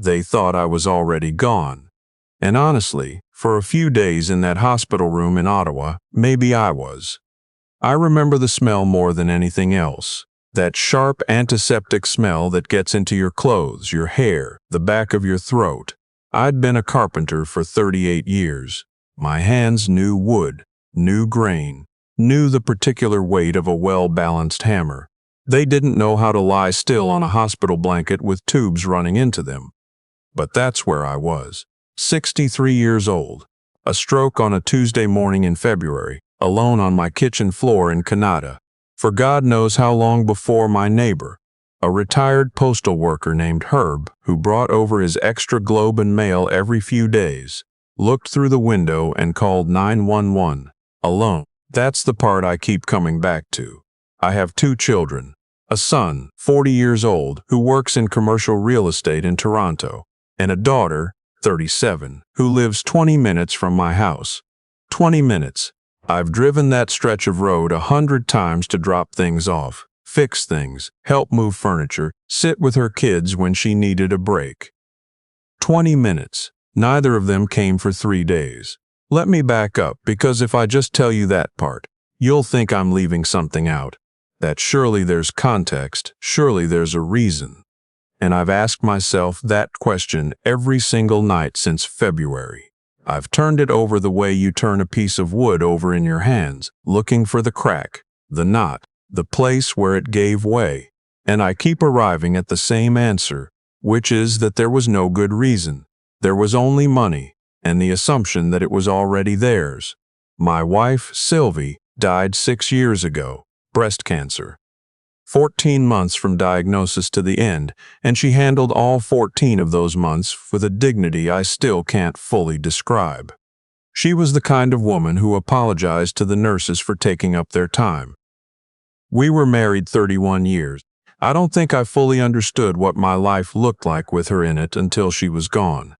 They thought I was already gone. And honestly, for a few days in that hospital room in Ottawa, maybe I was. I remember the smell more than anything else. That sharp antiseptic smell that gets into your clothes, your hair, the back of your throat. I'd been a carpenter for 38 years. My hands knew wood, knew grain, knew the particular weight of a well-balanced hammer. They didn't know how to lie still on a hospital blanket with tubes running into them. But that's where I was. 63 years old. A stroke on a Tuesday morning in February, alone on my kitchen floor in Canada. For God knows how long before my neighbor, a retired postal worker named Herb, who brought over his extra globe and mail every few days, looked through the window and called 911, alone. That's the part I keep coming back to. I have 2 children, a son, 40 years old, who works in commercial real estate in Toronto, and a daughter, 37, who lives 20 minutes from my house. 20 minutes. I've driven that stretch of road 100 times to drop things off, fix things, help move furniture, sit with her kids when she needed a break. 20 minutes. Neither of them came for 3 days. Let me back up, because if I just tell you that part, you'll think I'm leaving something out. That surely there's context, surely there's a reason. And I've asked myself that question every single night since February. I've turned it over the way you turn a piece of wood over in your hands, looking for the crack, the knot, the place where it gave way. And I keep arriving at the same answer, which is that there was no good reason. There was only money, and the assumption that it was already theirs. My wife, Sylvie, died 6 years ago, breast cancer. 14 months from diagnosis to the end, and she handled all 14 of those months with a dignity I still can't fully describe. She was the kind of woman who apologized to the nurses for taking up their time. We were married 31 years. I don't think I fully understood what my life looked like with her in it until she was gone.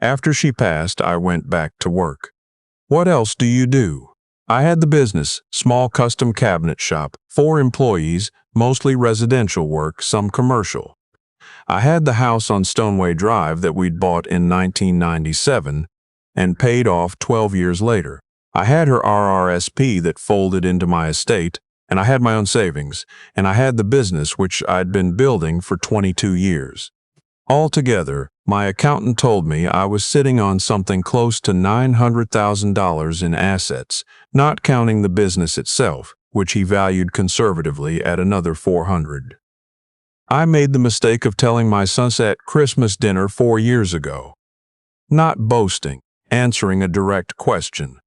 After she passed, I went back to work. What else do you do? I had the business, small custom cabinet shop, 4 employees, mostly residential work, some commercial. I had the house on Stoneway Drive that we'd bought in 1997 and paid off 12 years later. I had her RRSP that folded into my estate, and I had my own savings, and I had the business which I'd been building for 22 years. Altogether, my accountant told me I was sitting on something close to $900,000 in assets, not counting the business itself, which he valued conservatively at another $400,000. I made the mistake of telling my son at Christmas dinner 4 years ago. Not boasting, answering a direct question.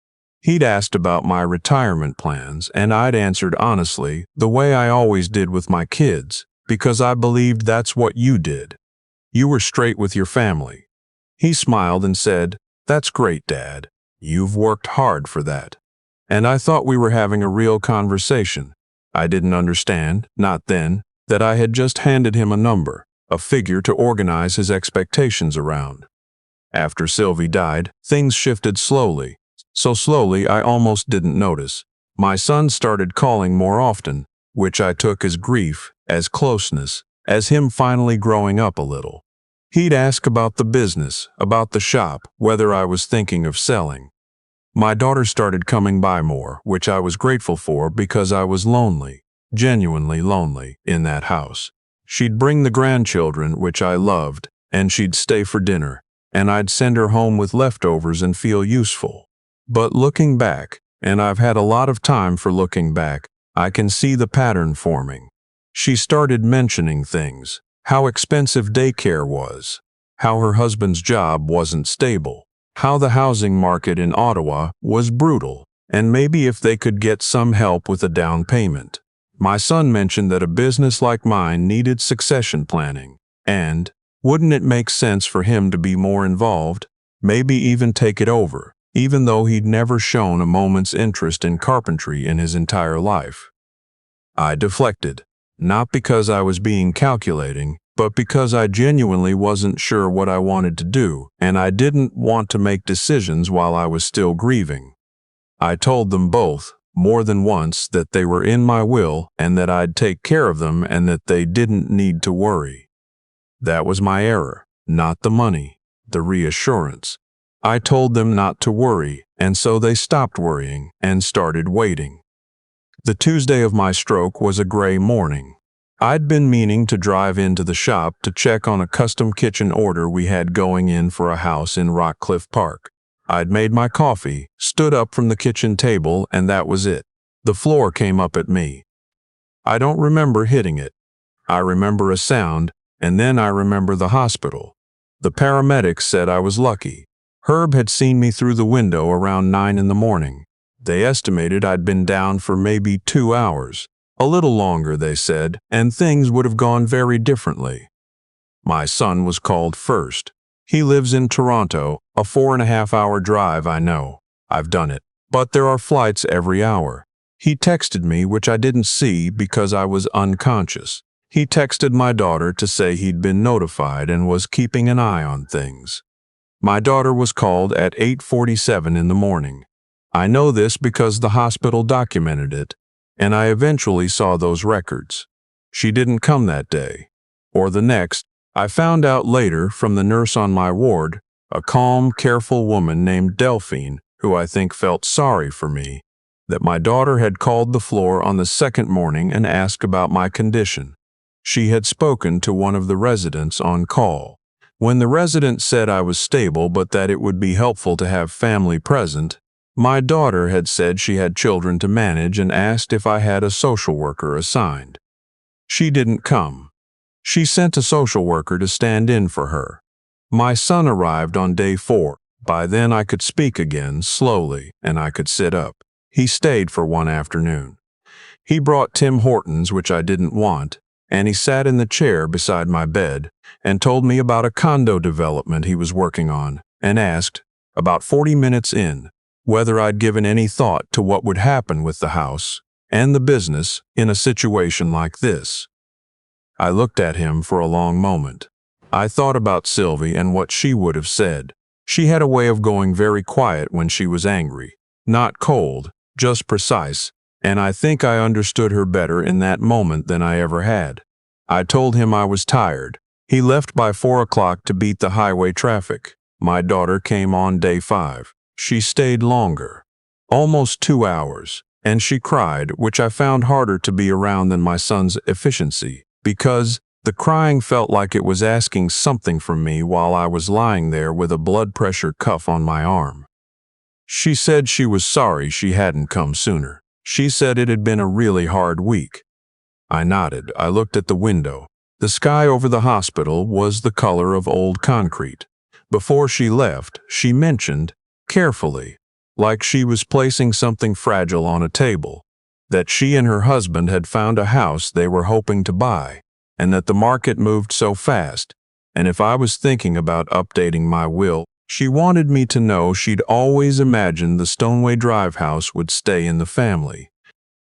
He'd asked about my retirement plans, and I'd answered honestly, the way I always did with my kids, because I believed that's what you did. You were straight with your family. He smiled and said, "That's great, Dad. You've worked hard for that." And I thought we were having a real conversation. I didn't understand, not then, that I had just handed him a number, a figure to organize his expectations around. After Sylvie died, things shifted slowly. So slowly I almost didn't notice. My son started calling more often, which I took as grief, as closeness, as him finally growing up a little. He'd ask about the business, about the shop, whether I was thinking of selling. My daughter started coming by more, which I was grateful for because I was lonely, genuinely lonely, in that house. She'd bring the grandchildren, which I loved, and she'd stay for dinner, and I'd send her home with leftovers and feel useful. But looking back, and I've had a lot of time for looking back, I can see the pattern forming. She started mentioning things, how expensive daycare was, how her husband's job wasn't stable, how the housing market in Ottawa was brutal, and maybe if they could get some help with a down payment. My son mentioned that a business like mine needed succession planning, and wouldn't it make sense for him to be more involved, maybe even take it over, even though he'd never shown a moment's interest in carpentry in his entire life. I deflected. Not because I was being calculating, but because I genuinely wasn't sure what I wanted to do, and I didn't want to make decisions while I was still grieving. I told them both, more than once, that they were in my will and that I'd take care of them and that they didn't need to worry. That was my error. not the money, the reassurance. I told them not to worry, and so they stopped worrying and started waiting. The Tuesday of my stroke was a gray morning. I'd been meaning to drive into the shop to check on a custom kitchen order we had going in for a house in Rockcliffe Park. I'd made my coffee, stood up from the kitchen table, and that was it. The floor came up at me. I don't remember hitting it. I remember a sound, and then I remember the hospital. The paramedics said I was lucky. Herb had seen me through the window around 9 in the morning. They estimated I'd been down for maybe 2 hours. A little longer, they said, and things would have gone very differently. My son was called first. He lives in Toronto, a 4.5-hour drive, I know. I've done it. But there are flights every hour. He texted me, which I didn't see because I was unconscious. He texted my daughter to say he'd been notified and was keeping an eye on things. My daughter was called at 8:47 in the morning. I know this because the hospital documented it, and I eventually saw those records. She didn't come that day, or the next. I found out later from the nurse on my ward, a calm, careful woman named Delphine, who I think felt sorry for me, that my daughter had called the floor on the second morning and asked about my condition. She had spoken to one of the residents on call. When the resident said I was stable but that it would be helpful to have family present, my daughter had said she had children to manage and asked if I had a social worker assigned. She didn't come. She sent a social worker to stand in for her. My son arrived on day 4. By then I could speak again, slowly, and I could sit up. He stayed for one afternoon. He brought Tim Hortons, which I didn't want, and he sat in the chair beside my bed and told me about a condo development he was working on and asked, about 40 minutes in, whether I'd given any thought to what would happen with the house and the business in a situation like this. I looked at him for a long moment. I thought about Sylvie and what she would have said. She had a way of going very quiet when she was angry, not cold, just precise, and I think I understood her better in that moment than I ever had. I told him I was tired. He left by 4 o'clock to beat the highway traffic. My daughter came on day 5. She stayed longer, almost 2 hours, and she cried, which I found harder to be around than my son's efficiency, because the crying felt like it was asking something from me while I was lying there with a blood pressure cuff on my arm. She said she was sorry she hadn't come sooner. She said it had been a really hard week. I nodded. I looked at the window. The sky over the hospital was the color of old concrete. Before she left, she mentioned, carefully, like she was placing something fragile on a table, that she and her husband had found a house they were hoping to buy, and that the market moved so fast, and if I was thinking about updating my will, she wanted me to know she'd always imagined the Stoneway Drive house would stay in the family.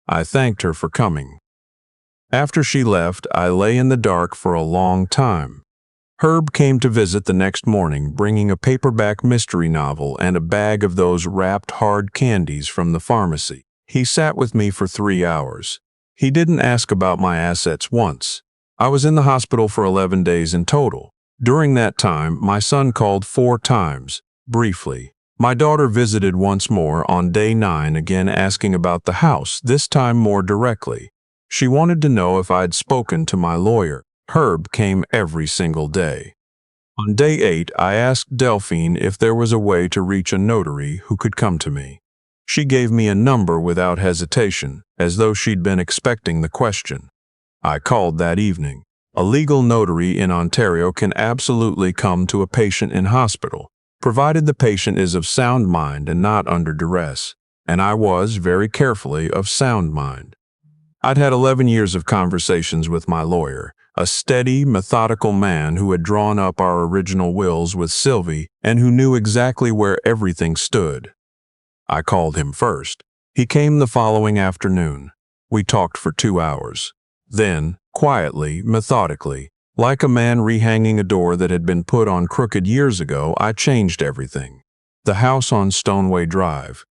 I thanked her for coming. After she left, I lay in the dark for a long time. Herb came to visit the next morning, bringing a paperback mystery novel and a bag of those wrapped hard candies from the pharmacy. He sat with me for 3 hours. He didn't ask about my assets once. I was in the hospital for 11 days in total. During that time, my son called 4 times, briefly. My daughter visited once more on day 9, again asking about the house, this time more directly. She wanted to know if I'd spoken to my lawyer. Herb came every single day. On day 8, I asked Delphine if there was a way to reach a notary who could come to me. She gave me a number without hesitation, as though she'd been expecting the question. I called that evening. A legal notary in Ontario can absolutely come to a patient in hospital, provided the patient is of sound mind and not under duress, and I was, very carefully, of sound mind. I'd had 11 years of conversations with my lawyer, a steady, methodical man who had drawn up our original wills with Sylvie and who knew exactly where everything stood. I called him first. He came the following afternoon. We talked for 2 hours. Then, quietly, methodically, like a man rehanging a door that had been put on crooked years ago, I changed everything. The house on Stoneway Drive.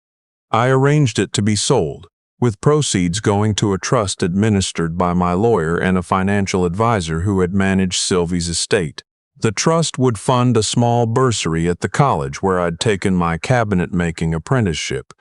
I arranged it to be sold, with proceeds going to a trust administered by my lawyer and a financial advisor who had managed Sylvie's estate. The trust would fund a small bursary at the college where I'd taken my cabinet-making apprenticeship,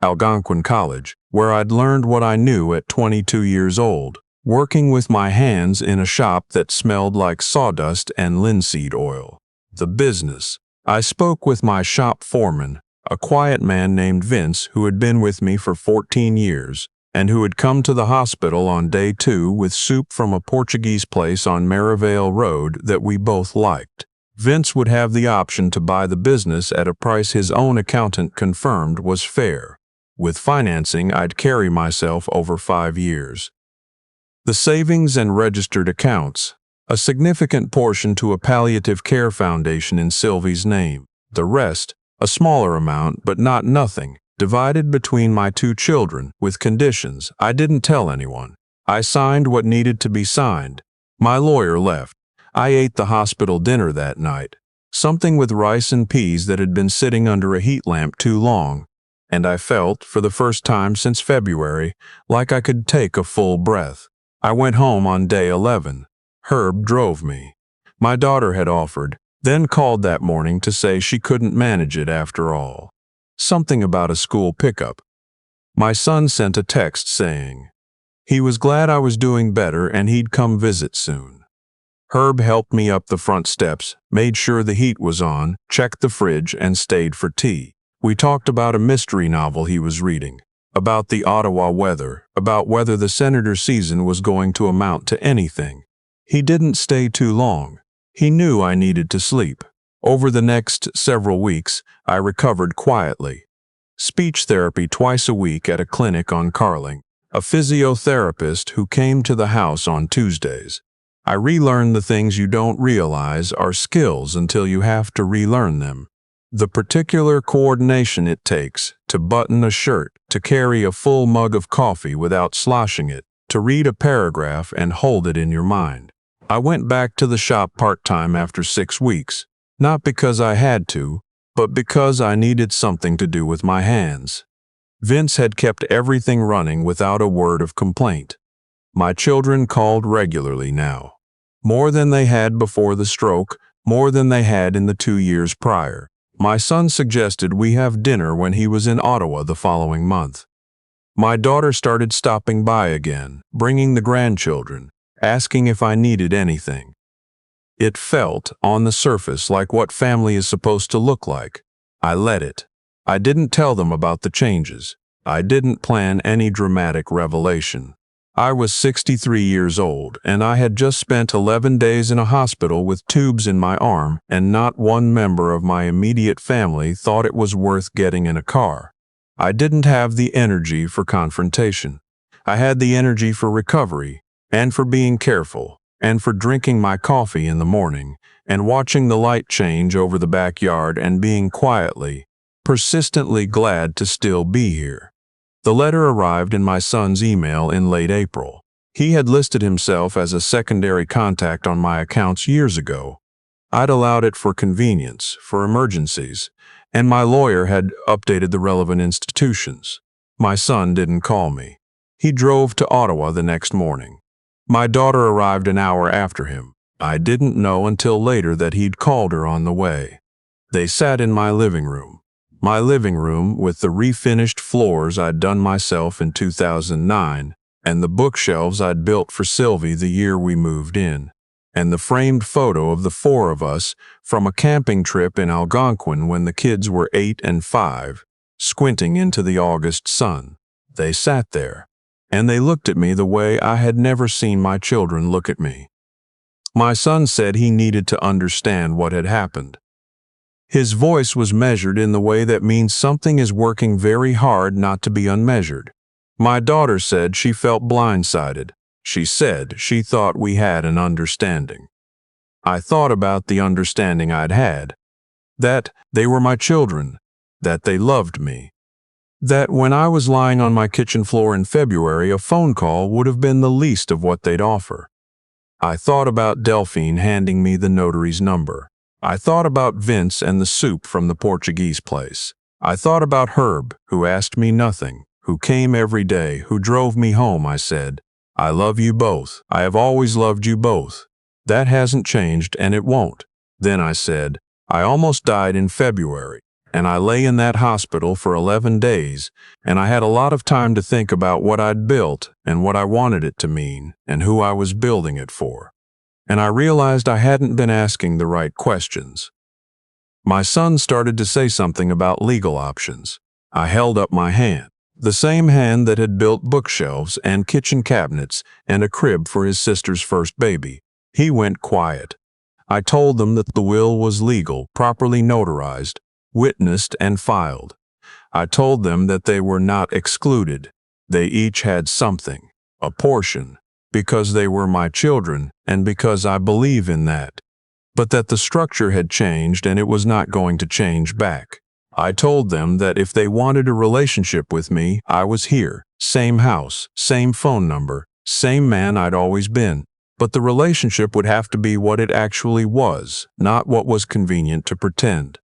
Algonquin College, where I'd learned what I knew at 22 years old, working with my hands in a shop that smelled like sawdust and linseed oil. The business. I spoke with my shop foreman, a quiet man named Vince who had been with me for 14 years, and who had come to the hospital on day 2 with soup from a Portuguese place on Merivale Road that we both liked. Vince would have the option to buy the business at a price his own accountant confirmed was fair. With financing, I'd carry myself over 5 years. The savings and registered accounts, a significant portion to a palliative care foundation in Sylvie's name. The rest, a smaller amount but not nothing, divided between my 2 children, with conditions. I didn't tell anyone. I signed what needed to be signed. My lawyer left. I ate the hospital dinner that night, something with rice and peas that had been sitting under a heat lamp too long, and I felt, for the first time since February, like I could take a full breath. I went home on day 11. Herb drove me. My daughter had offered, then called that morning to say she couldn't manage it after all. Something about a school pickup. My son sent a text saying he was glad I was doing better and he'd come visit soon. Herb helped me up the front steps, made sure the heat was on, checked the fridge, and stayed for tea. We talked about a mystery novel he was reading, about the Ottawa weather, about whether the senator season was going to amount to anything. He didn't stay too long. He knew I needed to sleep. Over the next several weeks, I recovered quietly. Speech therapy twice a week at a clinic on Carling. A physiotherapist who came to the house on Tuesdays. I relearned the things you don't realize are skills until you have to relearn them. The particular coordination it takes to button a shirt, to carry a full mug of coffee without sloshing it, to read a paragraph and hold it in your mind. I went back to the shop part-time after 6 weeks, not because I had to, but because I needed something to do with my hands. Vince had kept everything running without a word of complaint. My children called regularly now. More than they had before the stroke, more than they had in the 2 years prior. My son suggested we have dinner when he was in Ottawa the following month. My daughter started stopping by again, bringing the grandchildren, asking if I needed anything. It felt, on the surface, like what family is supposed to look like. I let it. I didn't tell them about the changes. I didn't plan any dramatic revelation. I was 63 years old, and I had just spent 11 days in a hospital with tubes in my arm, and not one member of my immediate family thought it was worth getting in a car. I didn't have the energy for confrontation. I had the energy for recovery, and for being careful, and for drinking my coffee in the morning, and watching the light change over the backyard and being quietly, persistently glad to still be here. The letter arrived in my son's email in late April. He had listed himself as a secondary contact on my accounts years ago. I'd allowed it for convenience, for emergencies, and my lawyer had updated the relevant institutions. My son didn't call me. He drove to Ottawa the next morning. My daughter arrived an hour after him. I didn't know until later that he'd called her on the way. They sat in my living room. My living room with the refinished floors I'd done myself in 2009, and the bookshelves I'd built for Sylvie the year we moved in, and the framed photo of the 4 of us from a camping trip in Algonquin when the kids were 8 and 5, squinting into the August sun. They sat there, and they looked at me the way I had never seen my children look at me. My son said he needed to understand what had happened. His voice was measured in the way that means something is working very hard not to be unmeasured. My daughter said she felt blindsided. She said she thought we had an understanding. I thought about the understanding I'd had. That they were my children. That they loved me. That when I was lying on my kitchen floor in February, a phone call would have been the least of what they'd offer. I thought about Delphine handing me the notary's number. I thought about Vince and the soup from the Portuguese place. I thought about Herb, who asked me nothing, who came every day, who drove me home. I said, "I love you both. I have always loved you both." That hasn't changed and it won't. Then I said, I almost died in February, and I lay in that hospital for 11 days, and I had a lot of time to think about what I'd built and what I wanted it to mean and who I was building it for. And I realized I hadn't been asking the right questions. My son started to say something about legal options. I held up my hand, the same hand that had built bookshelves and kitchen cabinets and a crib for his sister's first baby. He went quiet. I told them that the will was legal, properly notarized, witnessed, and filed. I told them that they were not excluded. They each had something, a portion, because they were my children and because I believe in that. But that the structure had changed and it was not going to change back. I told them that if they wanted a relationship with me, I was here, same house, same phone number, same man I'd always been. But the relationship would have to be what it actually was, not what was convenient to pretend.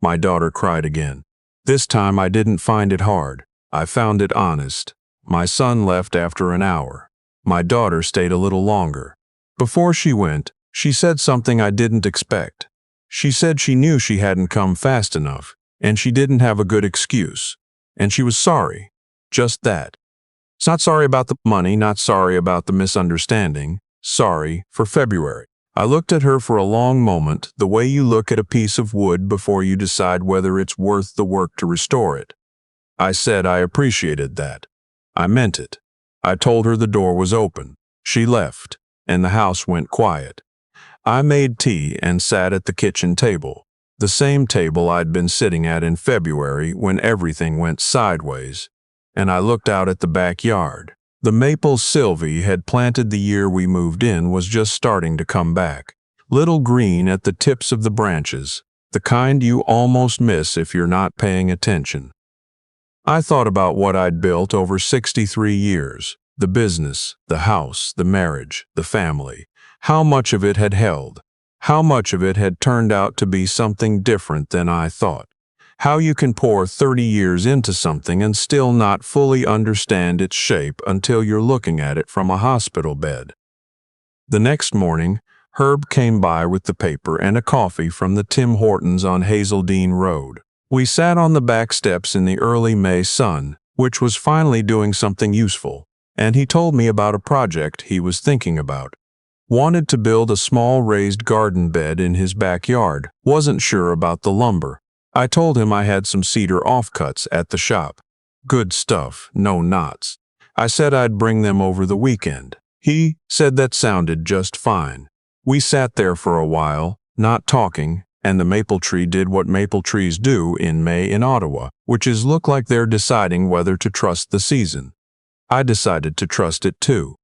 My daughter cried again. This time I didn't find it hard. I found it honest. My son left after an hour. My daughter stayed a little longer. Before she went, she said something I didn't expect. She said she knew she hadn't come fast enough, and she didn't have a good excuse. And she was sorry. Just that. It's not sorry about the money, not sorry about the misunderstanding. Sorry for February. I looked at her for a long moment, the way you look at a piece of wood before you decide whether it's worth the work to restore it. I said I appreciated that. I meant it. I told her the door was open. She left, and the house went quiet. I made tea and sat at the kitchen table, the same table I'd been sitting at in February when everything went sideways, and I looked out at the backyard. The maple Sylvie had planted the year we moved in was just starting to come back. Little green at the tips of the branches, the kind you almost miss if you're not paying attention. I thought about what I'd built over 63 years, the business, the house, the marriage, the family, how much of it had held, how much of it had turned out to be something different than I thought. How you can pour 30 years into something and still not fully understand its shape until you're looking at it from a hospital bed. The next morning, Herb came by with the paper and a coffee from the Tim Hortons on Hazeldine Road. We sat on the back steps in the early May sun, which was finally doing something useful, and he told me about a project he was thinking about. Wanted to build a small raised garden bed in his backyard, wasn't sure about the lumber. I told him I had some cedar offcuts at the shop. Good stuff, no knots. I said I'd bring them over the weekend. He said that sounded just fine. We sat there for a while, not talking, and the maple tree did what maple trees do in May in Ottawa, which is look like they're deciding whether to trust the season. I decided to trust it too.